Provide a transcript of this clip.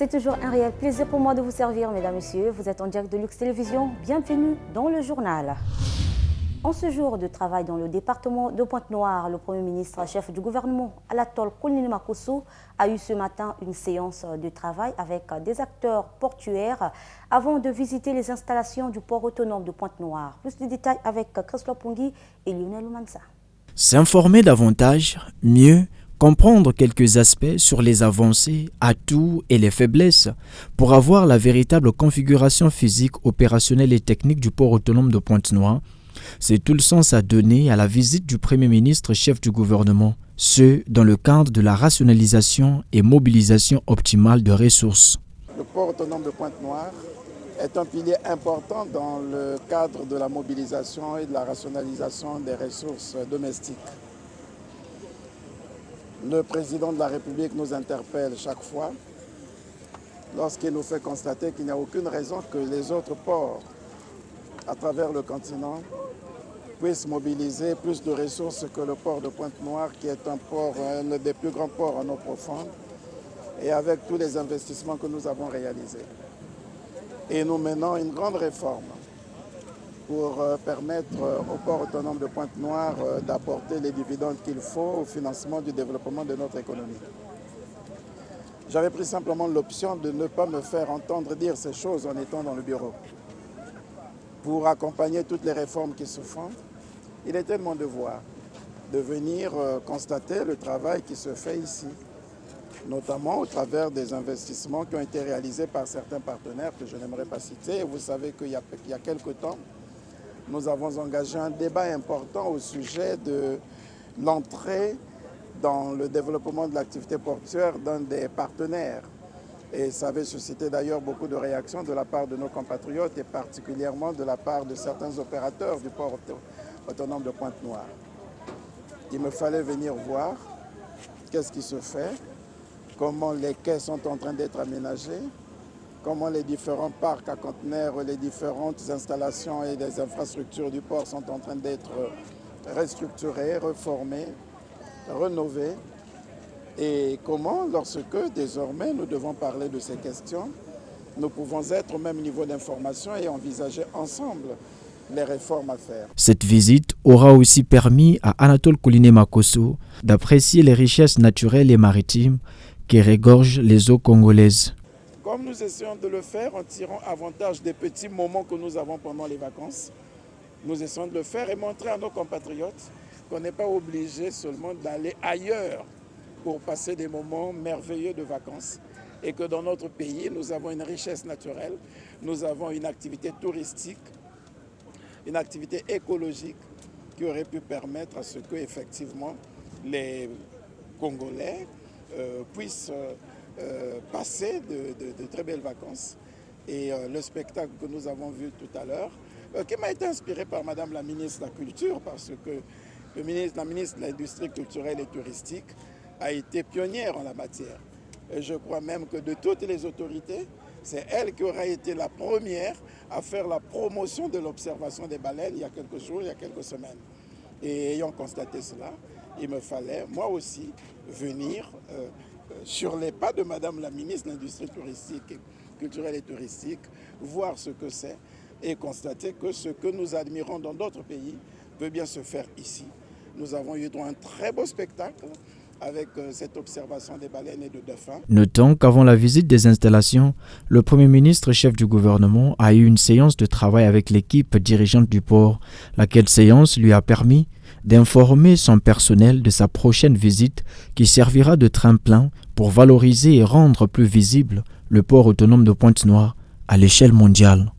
C'est toujours un réel plaisir pour moi de vous servir, mesdames, messieurs. Vous êtes en direct de Lux Télévision. Bienvenue dans le journal. En ce jour de travail dans le département de Pointe-Noire, le Premier ministre, chef du gouvernement, Anatole Koulinémakosso, a eu ce matin une séance de travail avec des acteurs portuaires avant de visiter les installations du port autonome de Pointe-Noire. Plus de détails avec Christophe Pongui et Lionel Oumansa. S'informer davantage, mieux, comprendre quelques aspects sur les avancées, atouts et les faiblesses pour avoir la véritable configuration physique, opérationnelle et technique du port autonome de Pointe-Noire. C'est tout le sens à donner à la visite du Premier ministre chef du gouvernement, ce dans le cadre de la rationalisation et mobilisation optimale de ressources. Le port autonome de Pointe-Noire est un pilier important dans le cadre de la mobilisation et de la rationalisation des ressources domestiques. Le président de la République nous interpelle chaque fois lorsqu'il nous fait constater qu'il n'y a aucune raison que les autres ports à travers le continent puissent mobiliser plus de ressources que le port de Pointe-Noire, qui est un port, un des plus grands ports en eau profonde, et avec tous les investissements que nous avons réalisés. Et nous menons une grande réforme pour permettre au port autonome de Pointe-Noire d'apporter les dividendes qu'il faut au financement du développement de notre économie. J'avais pris simplement l'option de ne pas me faire entendre dire ces choses en étant dans le bureau. Pour accompagner toutes les réformes qui se font, il était de mon devoir de venir constater le travail qui se fait ici, notamment au travers des investissements qui ont été réalisés par certains partenaires que je n'aimerais pas citer. Vous savez qu'il y a quelque temps, nous avons engagé un débat important au sujet de l'entrée dans le développement de l'activité portuaire d'un des partenaires. Et ça avait suscité d'ailleurs beaucoup de réactions de la part de nos compatriotes et particulièrement de la part de certains opérateurs du port autonome de Pointe-Noire. Il me fallait venir voir qu'est-ce qui se fait, comment les quais sont en train d'être aménagés, comment les différents parcs à conteneurs, les différentes installations et les infrastructures du port sont en train d'être restructurées, reformées, rénovées. Et comment, lorsque désormais nous devons parler de ces questions, nous pouvons être au même niveau d'information et envisager ensemble les réformes à faire. Cette visite aura aussi permis à Anatole Koulinémakosso d'apprécier les richesses naturelles et maritimes qui regorgent les eaux congolaises. Comme nous essayons de le faire en tirant avantage des petits moments que nous avons pendant les vacances, nous essayons de le faire et montrer à nos compatriotes qu'on n'est pas obligé seulement d'aller ailleurs pour passer des moments merveilleux de vacances et que dans notre pays, nous avons une richesse naturelle, nous avons une activité touristique, une activité écologique qui aurait pu permettre à ce que effectivement les Congolais puissent passer de très belles vacances. Et le spectacle que nous avons vu tout à l'heure, qui m'a été inspiré par Madame la ministre de la Culture, parce que la ministre de l'Industrie culturelle et touristique a été pionnière en la matière. Et je crois même que de toutes les autorités, c'est elle qui aura été la première à faire la promotion de l'observation des baleines il y a quelques jours, il y a quelques semaines. Et ayant constaté cela, il me fallait moi aussi venir sur les pas de Madame la ministre de l'Industrie culturelle et touristique, voir ce que c'est et constater que ce que nous admirons dans d'autres pays peut bien se faire ici. Nous avons eu droit à un très beau spectacle avec cette observation des baleines et de dauphins. Notons qu'avant la visite des installations, le Premier ministre chef du gouvernement a eu une séance de travail avec l'équipe dirigeante du port, laquelle séance lui a permis d'informer son personnel de sa prochaine visite qui servira de tremplin pour valoriser et rendre plus visible le port autonome de Pointe-Noire à l'échelle mondiale.